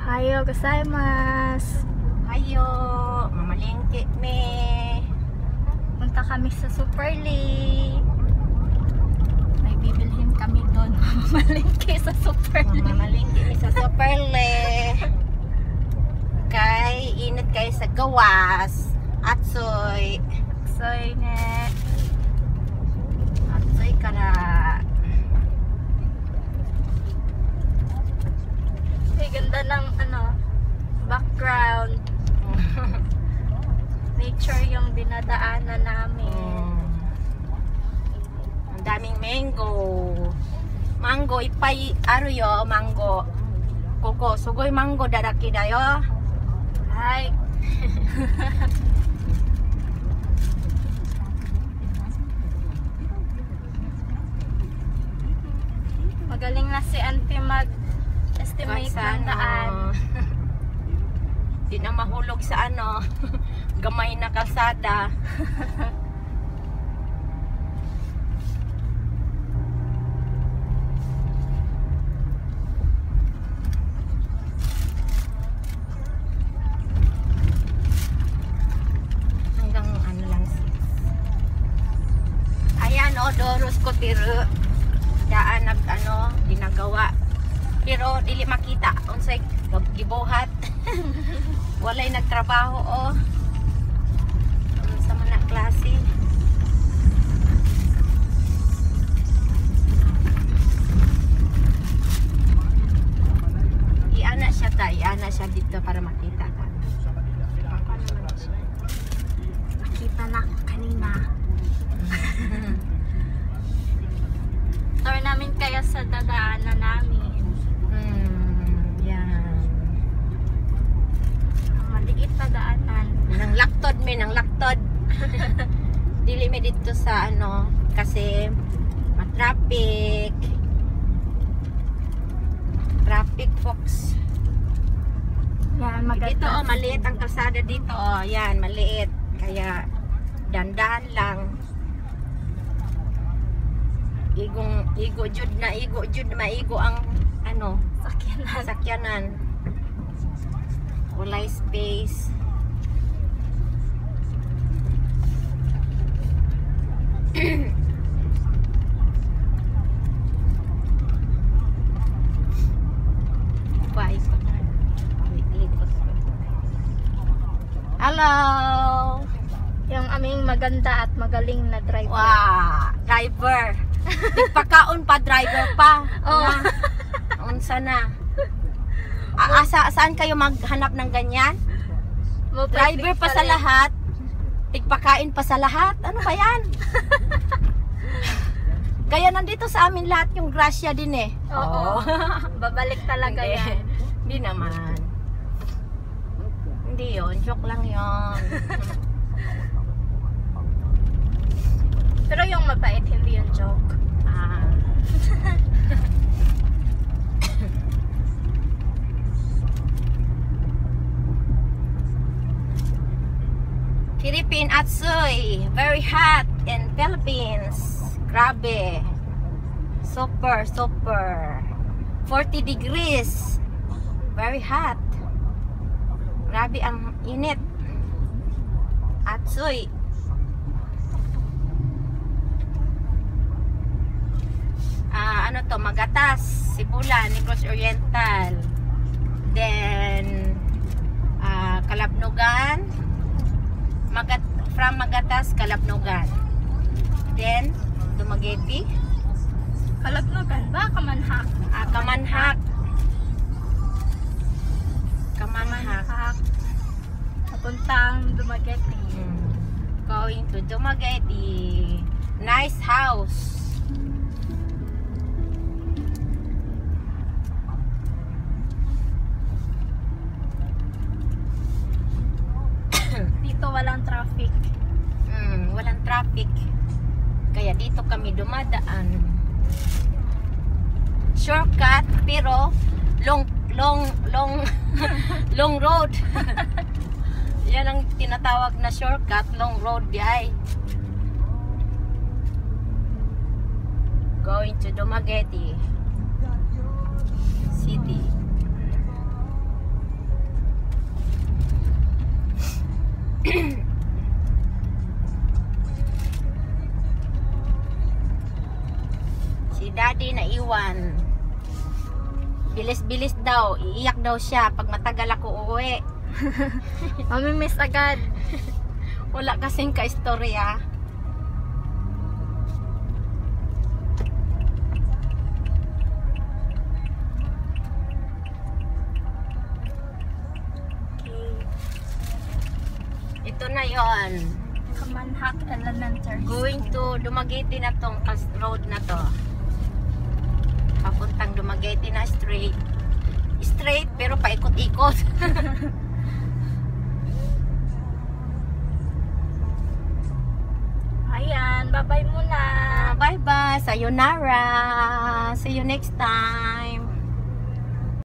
Ohayo gozaimasu. Hayo, mamalengke me. Punta kami sa Superly. May bibilhin kami doon. Mamalengke sa Superly. Mamalengke me sa Superly. Kay init kay sa gawas. Atsoy. Soy ne. Atsoy kara. Ay, ganda ng background. Nature yung dinadaanan namin. Ang daming mango. Mango ipay aruyo, mango. Koko, sugoy mango daraki dayo. Hi. Magaling na si Auntie mag-estimate ng daan. Di na mahulog sa gamay na kalsada. Hanggang lang. Ayan Doros ko tiro. Daan ginagawa. Pero dili makita unsay gibuhat. Walay nagtrabaho sa mga klase. Iana siya dito para makita ka. Nakita na ako kanina. Tour namin kaya sa dadaanan namin. Yan. Ang maliit na daanan. Nang laktod. Dili mi dito sa kasi matraffic. Traffic folks. Yan, maganda. Dito maliit ang kalsada dito yan, maliit. Kaya dandahan lang. Igo jud maigo ang sakyanan. Walay space. Hello. Yung aming maganda at magaling na driver. Wow, driver. Pagpakaon pa driver pa. Oh. Unsa na? Saan kayo maghanap ng ganyan? Driver pa sa lahat. Tigpakain pa sa lahat. Ano ba yan? Kaya nandito sa amin lahat yung grasya din eh. Oo. Babalik talaga Hindi. yan. Hindi naman. Hindi yun. Joke lang yun. Pero yung mabait, hindi yung joke. Philippine Atsoy. Very hot in Philippines. Grabe. Super. 40 degrees. Very hot. Grabe ang init. Atsoy. Magatas, Sibulan, Negros Oriental. Then Kalabnugan. From Magatas, Kalabnugan. Then Dumaguete. Kalabnugan ba? Kamanhak. Kamanhak. Papuntang Dumaguete. Going to Dumaguete. Nice house. Dito walang traffic. Walang traffic. Kaya dito kami dumadaan. Shortcut pero long road. Yan ang tinatawag na shortcut, long road ay. Going to Dumaguete City. Si daddy na iwan. Bilis-bilis daw. Iiyak daw siya pag matagal ako uuwi. Mamimiss agad. Wala kasing ka-istorya. Ito na yon. Kamanhak Elementary. Going to Dumaguete na tong road na to. Papuntang Dumaguete na straight. Straight pero paikot-ikot. Ayan, bye-bye muna. Bye-bye. Sayonara. See you next time.